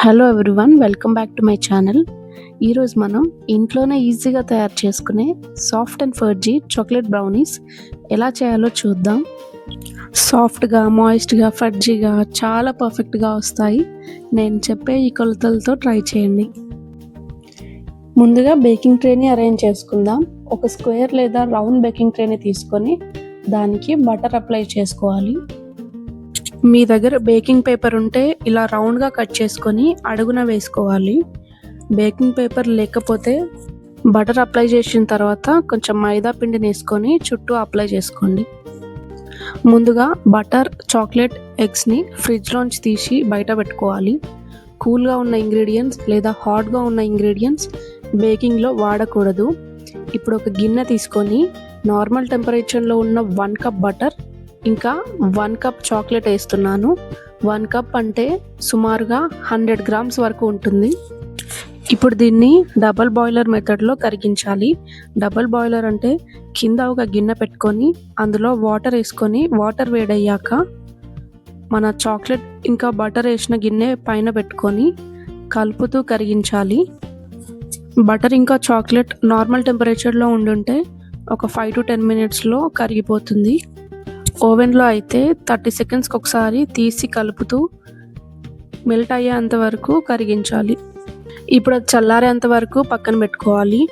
Hello everyone, welcome back to my channel. ఈరోజు మనం ఇంట్లోనే ఈజీగా తయారు చేసుకునే soft and Farzi chocolate brownies ఎలా చేయాలో చూద్దాం. సాఫ్ట్గా, మాయిస్ట్గా, ఫర్జీగా చాలా పర్ఫెక్ట్గా వస్తాయి. నేను చెప్పే ఈ కొలతలతో ట్రై చేయండి. ముందుగా బేకింగ్ ట్రేని అరేంజ్ చేసుకుందాం. ఒక స్క్వేర్ లేదా రౌండ్ బేకింగ్ ట్రేని తీసుకొని దానికి బటర్ అప్లై చేసుకోవాలి. మీ దగ్గర బేకింగ్ పేపర్ ఉంటే ఇలా రౌండ్గా కట్ చేసుకొని అడుగున వేసుకోవాలి. బేకింగ్ పేపర్ లేకపోతే బటర్ అప్లై చేసిన తర్వాత కొంచెం మైదా పిండిని వేసుకొని చుట్టూ అప్లై చేసుకోండి. ముందుగా బటర్, చాక్లెట్, ఎగ్స్ని ఫ్రిడ్జ్లోంచి తీసి బయట పెట్టుకోవాలి. కూల్గా ఉన్న ఇంగ్రీడియంట్స్ లేదా హాట్గా ఉన్న ఇంగ్రీడియంట్స్ బేకింగ్లో వాడకూడదు. ఇప్పుడు ఒక గిన్నె తీసుకొని నార్మల్ టెంపరేచర్లో ఉన్న 1 కప్ బటర్ ఇంకా 1 కప్ చాక్లెట్ వేస్తున్నాను. 1 కప్ అంటే సుమారుగా 100 గ్రామ్స్ వరకు ఉంటుంది. ఇప్పుడు దీన్ని డబల్ బాయిలర్ మెథడ్లో కరిగించాలి. డబల్ బాయిలర్ అంటే కింద ఒక గిన్నె పెట్టుకొని అందులో వాటర్ వేసుకొని వాటర్ వేడయ్యాక మన చాక్లెట్ ఇంకా బటర్ వేసిన గిన్నె పైన పెట్టుకొని కలుపుతూ కరిగించాలి. బటర్ ఇంకా చాక్లెట్ నార్మల్ టెంపరేచర్లో ఉండుంటే ఒక 5 to 10 మినిట్స్లో కరిగిపోతుంది. ఓవెన్లో అయితే 30 సెకండ్స్కి ఒకసారి తీసి కలుపుతూ మెల్ట్ అయ్యేంత వరకు కరిగించాలి. ఇప్పుడు అది చల్లారేంత వరకు పక్కన పెట్టుకోవాలి.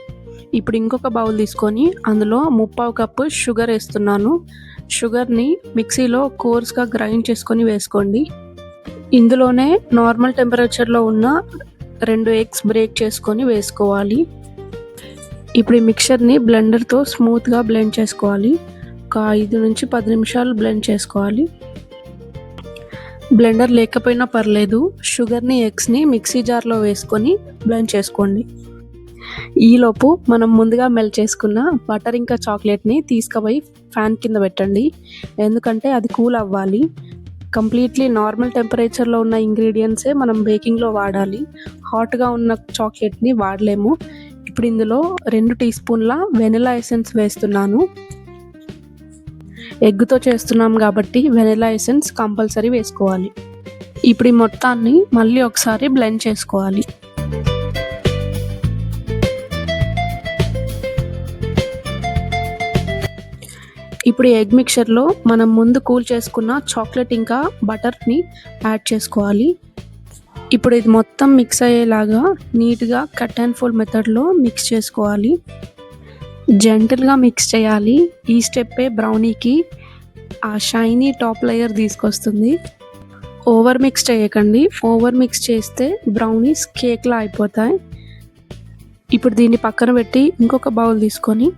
ఇప్పుడు ఇంకొక బౌల్ తీసుకొని అందులో 3/4 కప్పు షుగర్ వేస్తున్నాను. షుగర్ని మిక్సీలో కోర్స్గా గ్రైండ్ చేసుకొని వేసుకోండి. ఇందులోనే నార్మల్ టెంపరేచర్లో ఉన్న 2 ఎగ్స్ బ్రేక్ చేసుకొని వేసుకోవాలి. ఇప్పుడు ఈ మిక్చర్ని బ్లెండర్తో స్మూత్గా బ్లెండ్ చేసుకోవాలి. ఒక 5 నుంచి 10 నిమిషాలు బ్లెండ్ చేసుకోవాలి. బ్లెండర్ లేకపోయినా పర్లేదు, షుగర్ని, ఎగ్స్ని మిక్సీ జార్లో వేసుకొని బ్లెండ్ చేసుకోండి. ఈలోపు మనం ముందుగా మెల్ట్ చేసుకున్న బటర్ ఇంకా చాక్లెట్ని తీసుకుపోయి ఫ్యాన్ కింద పెట్టండి. ఎందుకంటే అది కూల్ అవ్వాలి. కంప్లీట్లీ నార్మల్ టెంపరేచర్లో ఉన్న ఇంగ్రీడియంట్సే మనం బేకింగ్లో వాడాలి. హాట్గా ఉన్న చాక్లెట్ని వాడలేము. ఇప్పుడు ఇందులో 2 టీ స్పూన్ల వెనిలా ఎసెన్స్ వేస్తున్నాను. ఎగ్తో చేస్తున్నాం కాబట్టి వెనిలా ఎసెన్స్ కంపల్సరీ వేసుకోవాలి. ఇప్పుడు ఈ మొత్తాన్ని మళ్ళీ ఒకసారి బ్లెండ్ చేసుకోవాలి. ఇప్పుడు ఎగ్ మిక్చర్లో మనం ముందు కూల్ చేసుకున్న చాక్లెట్ ఇంకా బటర్ని యాడ్ చేసుకోవాలి. ఇప్పుడు ఇది మొత్తం మిక్స్ అయ్యేలాగా నీట్గా కట్ అండ్ ఫోల్డ్ మెథడ్లో మిక్స్ చేసుకోవాలి. జెంటిల్గా మిక్స్ చేయాలి. ఈ స్టెప్పే బ్రౌనీకి ఆ షైనీ టాప్ లేయర్ తీసుకొస్తుంది. ఓవర్ మిక్స్ చేయకండి. ఓవర్ మిక్స్ చేస్తే బ్రౌనీస్ కేక్లా అయిపోతాయి. ఇప్పుడు దీన్ని పక్కన పెట్టి ఇంకొక బౌల్ తీసుకొని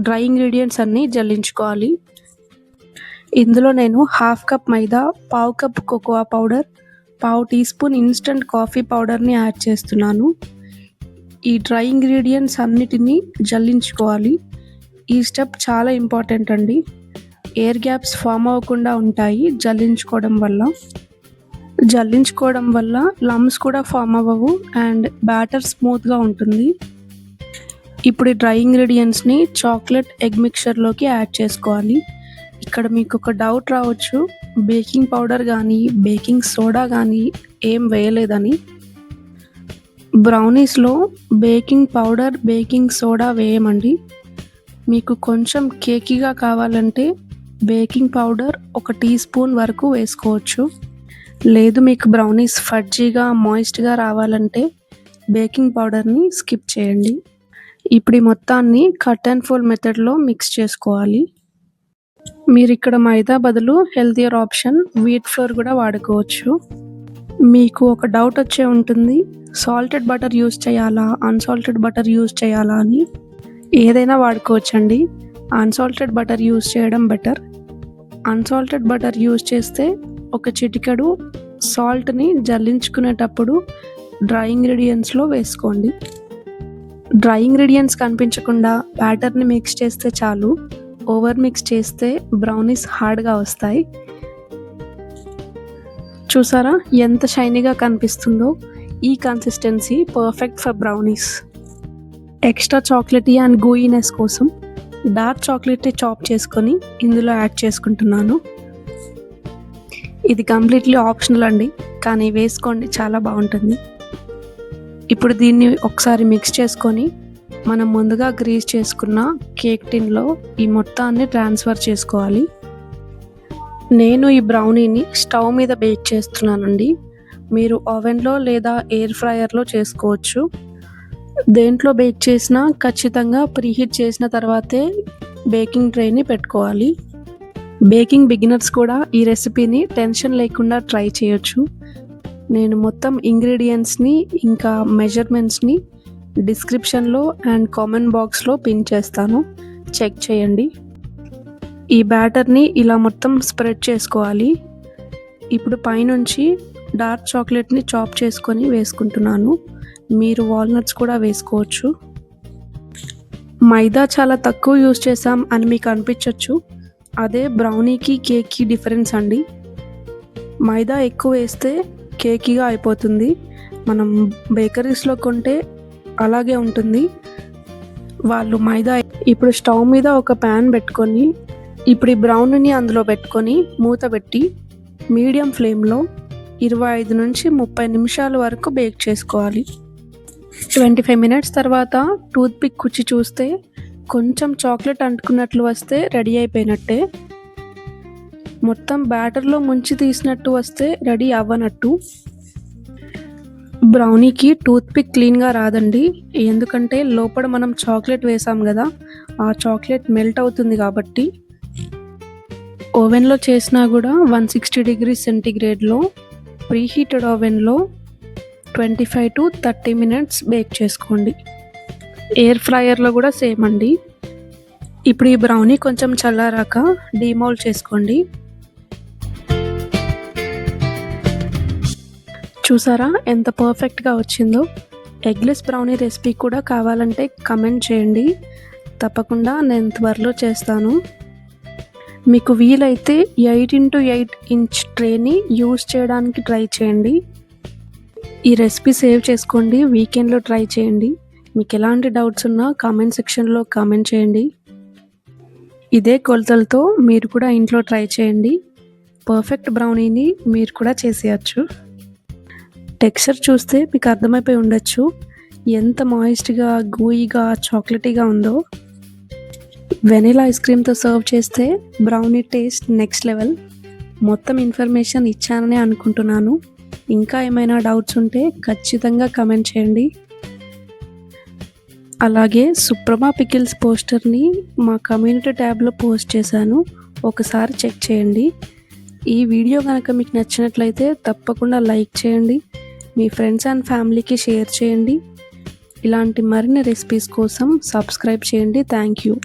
డ్రై ఇంగ్రీడియంట్స్ అన్నీ జల్లించుకోవాలి. ఇందులో నేను 1/2 cup maida, 1/4 cup cocoa powder, 1/2 teaspoon instant coffee పౌడర్ని యాడ్ చేస్తున్నాను. ఈ డ్రై ఇంగ్రీడియంట్స్ అన్నిటినీ జల్లించుకోవాలి. ఈ స్టెప్ చాలా ఇంపార్టెంట్ అండి. ఎయిర్ గ్యాప్స్ ఫామ్ అవ్వకుండా ఉంటాయి జల్లించుకోవడం వల్ల లమ్స్ కూడా ఫామ్ అవ్వవు అండ్ బ్యాటర్ స్మూత్గా ఉంటుంది. ఇప్పుడు ఈ డ్రై ఇంగ్రీడియంట్స్ని చాక్లెట్, ఎగ్ మిక్చర్లోకి యాడ్ చేసుకోవాలి. ఇక్కడ మీకు ఒక డౌట్ రావచ్చు, బేకింగ్ పౌడర్ కానీ బేకింగ్ సోడా కానీ ఏం వేయలేదని. బ్రౌనీస్లో బేకింగ్ పౌడర్, బేకింగ్ సోడా వేయమండి. మీకు కొంచెం కేకీగా కావాలంటే బేకింగ్ పౌడర్ 1 టీ స్పూన్ వరకు వేసుకోవచ్చు. లేదు మీకు బ్రౌనీస్ ఫడ్జీగా, మాయిస్ట్గా రావాలంటే బేకింగ్ పౌడర్ని స్కిప్ చేయండి. ఇప్పుడు ఈ మొత్తాన్ని కట్ అండ్ ఫోల్డ్ మెథడ్లో మిక్స్ చేసుకోవాలి. మీరు ఇక్కడ మైదా బదులు హెల్తియర్ ఆప్షన్ వీట్ ఫ్లోర్ కూడా వాడుకోవచ్చు. మీకు ఒక డౌట్ వచ్చే ఉంటుంది, సాల్టెడ్ బటర్ యూజ్ చేయాలా, అన్సాల్టెడ్ బటర్ యూజ్ చేయాలా అని. ఏదైనా వాడుకోవచ్చండి. అన్సాల్టెడ్ బటర్ యూజ్ చేయడం బెటర్. అన్సాల్టెడ్ బటర్ యూజ్ చేస్తే ఒక చిటికెడు సాల్ట్ని జల్లించుకునేటప్పుడు డ్రై ఇంగ్రీడియంట్స్లో వేసుకోండి. డ్రై ఇంగ్రీడియంట్స్ కనిపించకుండా బ్యాటర్ని మిక్స్ చేస్తే చాలు. ఓవర్ మిక్స్ చేస్తే బ్రౌనీస్ హార్డ్గా వస్తాయి. చూసారా ఎంత షైనీగా కనిపిస్తుందో. ఈ consistency perfect for brownies. Extra chocolatey and gooeyness కోసం డార్క్ చాక్లెట్ని చాప్ చేసుకొని ఇందులో యాడ్ చేసుకుంటున్నాను. ఇది కంప్లీట్లీ ఆప్షనల్ అండి. కానీ వేసుకోండి, చాలా బాగుంటుంది. ఇప్పుడు దీన్ని ఒకసారి మిక్స్ చేసుకొని మనం ముందుగా గ్రీస్ చేసుకున్న కేక్ టిన్లో ఈ మొత్తాన్ని ట్రాన్స్ఫర్ చేసుకోవాలి. నేను ఈ బ్రౌనీని స్టవ్ మీద బేక్ చేస్తున్నానండి. మీరు ఓవెన్లో లేదా ఎయిర్ ఫ్రైయర్లో చేసుకోవచ్చు. దేంట్లో బేక్ చేసినా ఖచ్చితంగా ప్రీహీట్ చేసిన తర్వాతే బేకింగ్ ట్రేని పెట్టుకోవాలి. బేకింగ్ బిగినర్స్ కూడా ఈ రెసిపీని టెన్షన్ లేకుండా ట్రై చేయొచ్చు. నేను మొత్తం ఇంగ్రీడియంట్స్ని ఇంకా మెజర్మెంట్స్ని డిస్క్రిప్షన్లో అండ్ కామెంట్ బాక్స్లో పిన్ చేస్తాను, చెక్ చేయండి. ఈ బ్యాటర్ని ఇలా మొత్తం స్ప్రెడ్ చేసుకోవాలి. ఇప్పుడు పైనుంచి డార్క్ చాక్లెట్ని చాప్ చేసుకొని వేసుకుంటున్నాను. మీరు వాల్నట్స్ కూడా వేసుకోవచ్చు. మైదా చాలా తక్కువ యూజ్ చేసాం అని మీకు అనిపించవచ్చు. అదే బ్రౌనీకి కేక్కి డిఫరెన్స్ అండి. మైదా ఎక్కువ వేస్తే కేకీగా అయిపోతుంది. మనం బేకరీస్లో కొంటే అలాగే ఉంటుంది. వాళ్ళు మైదా. ఇప్పుడు స్టవ్ మీద ఒక ప్యాన్ పెట్టుకొని ఇప్పుడు ఈ బ్రౌనీని అందులో పెట్టుకొని మూత పెట్టి మీడియం ఫ్లేమ్లో 25 నుంచి 30 నిమిషాల వరకు బేక్ చేసుకోవాలి. 25 మినిట్స్ తర్వాత టూత్పిక్ కుచ్చి చూస్తే కొంచెం చాక్లెట్ అంటుకున్నట్లు వస్తే రెడీ అయిపోయినట్టే. మొత్తం బ్యాటర్లో ముంచి తీసినట్టు వస్తే రెడీ అవ్వనట్టు. బ్రౌనీకి టూత్పిక్ క్లీన్గా రాదండి, ఎందుకంటే లోపల మనం చాక్లెట్ వేసాం కదా, ఆ చాక్లెట్ మెల్ట్ అవుతుంది కాబట్టి. ఓవెన్లో చేసినా కూడా 160 డిగ్రీ సెంటీగ్రేడ్లో ప్రీహీటెడ్ ఓవెన్లో 25 to 30 మినిట్స్ బేక్ చేసుకోండి. ఎయిర్ ఫ్రైయర్లో కూడా సేమ్ అండి. ఇప్పుడు ఈ బ్రౌనీ కొంచెం చల్లారాక డీమౌల్డ్ చేసుకోండి. చూసారా ఎంత పర్ఫెక్ట్గా వచ్చిందో. ఎగ్లెస్ బ్రౌనీ రెసిపీ కూడా కావాలంటే కమెంట్ చేయండి, తప్పకుండా నేను త్వరలో చేస్తాను. మీకు వీలైతే 8x8 ఇంచ్ ట్రేని యూజ్ చేయడానికి ట్రై చేయండి. ఈ రెసిపీ సేవ్ చేసుకోండి, వీకెండ్లో ట్రై చేయండి. మీకు ఎలాంటి డౌట్స్ ఉన్నా కామెంట్ సెక్షన్లో కామెంట్ చేయండి. ఇదే కొలతలతో మీరు కూడా ఇంట్లో ట్రై చేయండి. పర్ఫెక్ట్ బ్రౌనీని మీరు కూడా చేసేయచ్చు. టెక్స్చర్ చూస్తే మీకు అర్థమైపోయి ఉండొచ్చు ఎంత మాయిస్ట్గా, గూయిగా, చాక్లెటీగా ఉందో. వెనిలా ఐస్ క్రీమ్తో సర్వ్ చేస్తే బ్రౌనీ టేస్ట్ నెక్స్ట్ లెవెల్. మొత్తం ఇన్ఫర్మేషన్ ఇచ్చాననే అనుకుంటున్నాను. ఇంకా ఏమైనా డౌట్స్ ఉంటే ఖచ్చితంగా కమెంట్ చేయండి. అలాగే సుప్రభా పికిల్స్ పోస్టర్ని మా కమ్యూనిటీ ట్యాబ్లో పోస్ట్ చేశాను, ఒకసారి చెక్ చేయండి. ఈ వీడియో కనుక మీకు నచ్చినట్లయితే తప్పకుండా లైక్ చేయండి, మీ ఫ్రెండ్స్ అండ్ ఫ్యామిలీకి షేర్ చేయండి. ఇలాంటి మరిన్ని రెసిపీస్ కోసం సబ్స్క్రైబ్ చేయండి. Thank you.